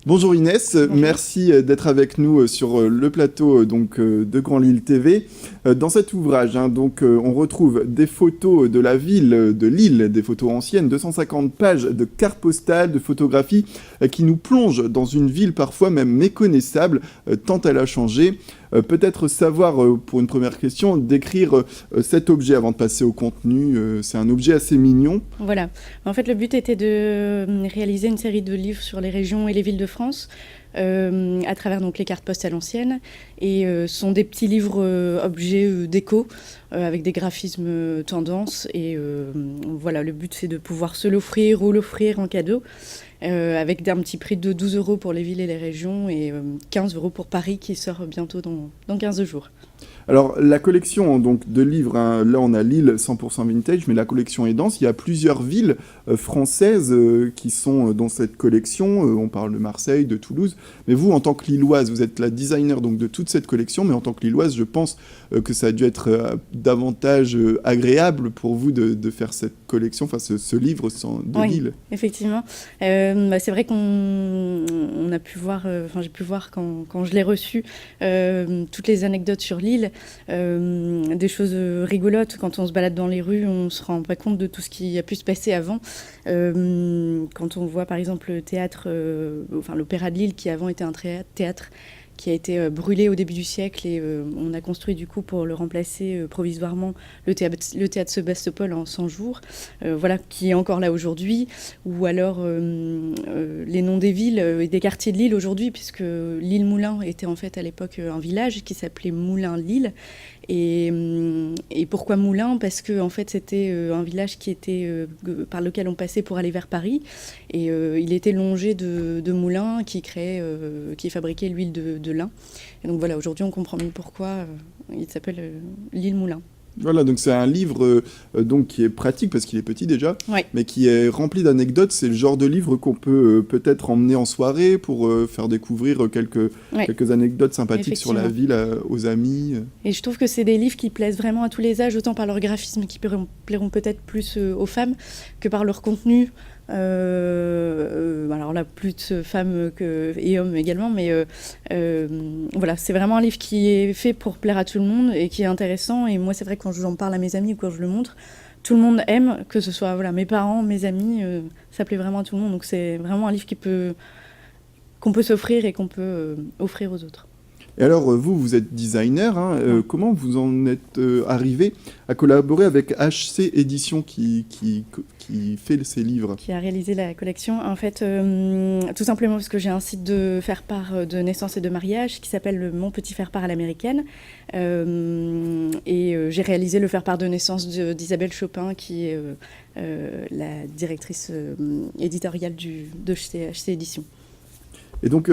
Bonjour Inès, Bonjour. merci d'être avec nous sur le plateau de Grand Lille TV. Dans cet ouvrage, on retrouve des photos de la ville de Lille, des photos anciennes, 250 pages de cartes postales, de photographies qui nous plongent dans une ville parfois même méconnaissable, tant elle a changé. Peut-être savoir, pour une première question, décrire cet objet avant de passer au contenu. C'est un objet assez mignon. Voilà. En fait, le but était de réaliser une série de livres sur les régions et les villes de France à travers donc les cartes postales anciennes. Et ce sont des petits livres objets déco avec des graphismes tendances. Et voilà, le but c'est de pouvoir se l'offrir ou l'offrir en cadeau. Avec un petit prix de 12 € pour les villes et les régions et 15 € pour Paris qui sort bientôt dans 15 jours. Alors, la collection de livres, là on a Lille 100% vintage, mais la collection est dense. Il y a plusieurs villes françaises qui sont dans cette collection. On parle de Marseille, de Toulouse. Mais vous, en tant que Lilloise, vous êtes la designer de toute cette collection, mais en tant que Lilloise, je pense que ça a dû être davantage agréable pour vous de faire cette collection, enfin ce livre de Oui, Lille. effectivement. C'est vrai qu'on a pu voir, j'ai pu voir quand je l'ai reçu, toutes les anecdotes sur Lille, des choses rigolotes. Quand on se balade dans les rues, on se rend pas compte de tout ce qui a pu se passer avant. Quand on voit par exemple le théâtre, l'Opéra de Lille qui avant était un théâtre qui a été brûlé au début du siècle et on a construit du coup pour le remplacer provisoirement le théâtre Sébastopol en 100 jours, qui est encore là aujourd'hui, ou alors les noms des villes et des quartiers de Lille aujourd'hui, puisque Lille-Moulin était en fait à l'époque un village qui s'appelait Moulin-Lille. Et pourquoi Moulin? Parce que en fait c'était un village qui était par lequel on passait pour aller vers Paris, et il était longé de moulins qui fabriquaient l'huile de lin. Et donc voilà, aujourd'hui on comprend mieux pourquoi il s'appelle l'île Moulin. Voilà, donc c'est un livre qui est pratique parce qu'il est petit déjà, Ouais. mais qui est rempli d'anecdotes. C'est le genre de livre qu'on peut peut-être emmener en soirée pour faire découvrir quelques anecdotes sympathiques sur la ville aux amis. Et je trouve que c'est des livres qui plaisent vraiment à tous les âges, autant par leur graphisme qui plairont peut-être plus aux femmes que par leur contenu. Alors là, plus de femmes et hommes également, mais voilà, c'est vraiment un livre qui est fait pour plaire à tout le monde et qui est intéressant. Et moi, c'est vrai que quand j'en parle à mes amis ou quand je le montre, tout le monde aime, que ce soit mes parents, mes amis, ça plaît vraiment à tout le monde. Donc c'est vraiment un livre qu'on peut s'offrir et qu'on peut offrir aux autres. Et alors, vous êtes designer, comment vous en êtes arrivé à collaborer avec HC Éditions qui fait ces livres? Qui a réalisé la collection. En fait, tout simplement parce que j'ai un site de faire-part de naissance et de mariage qui s'appelle Mon Petit Faire-part à l'américaine. Et j'ai réalisé le faire-part de naissance d'Isabelle Chopin, qui est la directrice éditoriale de HC Éditions. Et donc,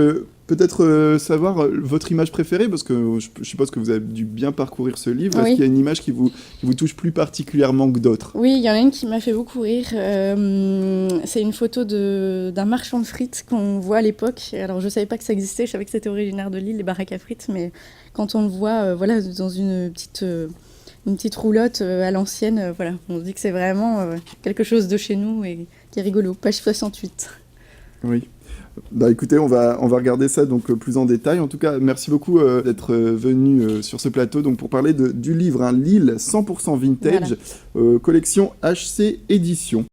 peut-être savoir votre image préférée, parce que je suppose que vous avez dû bien parcourir ce livre. Oui. Est-ce qu'il y a une image qui vous touche plus particulièrement que d'autres? Oui, il y en a une qui m'a fait beaucoup rire. C'est une photo d'un marchand de frites qu'on voit à l'époque. Alors, je ne savais pas que ça existait, je savais que c'était originaire de Lille, les baraques à frites, mais quand on le voit dans une petite roulotte à l'ancienne, on se dit que c'est vraiment quelque chose de chez nous et qui est rigolo. Page 68. Oui. Bah écoutez, on va regarder ça plus en détail. En tout cas, merci beaucoup d'être venu sur ce plateau pour parler du livre Lille 100% vintage, collection HC Éditions.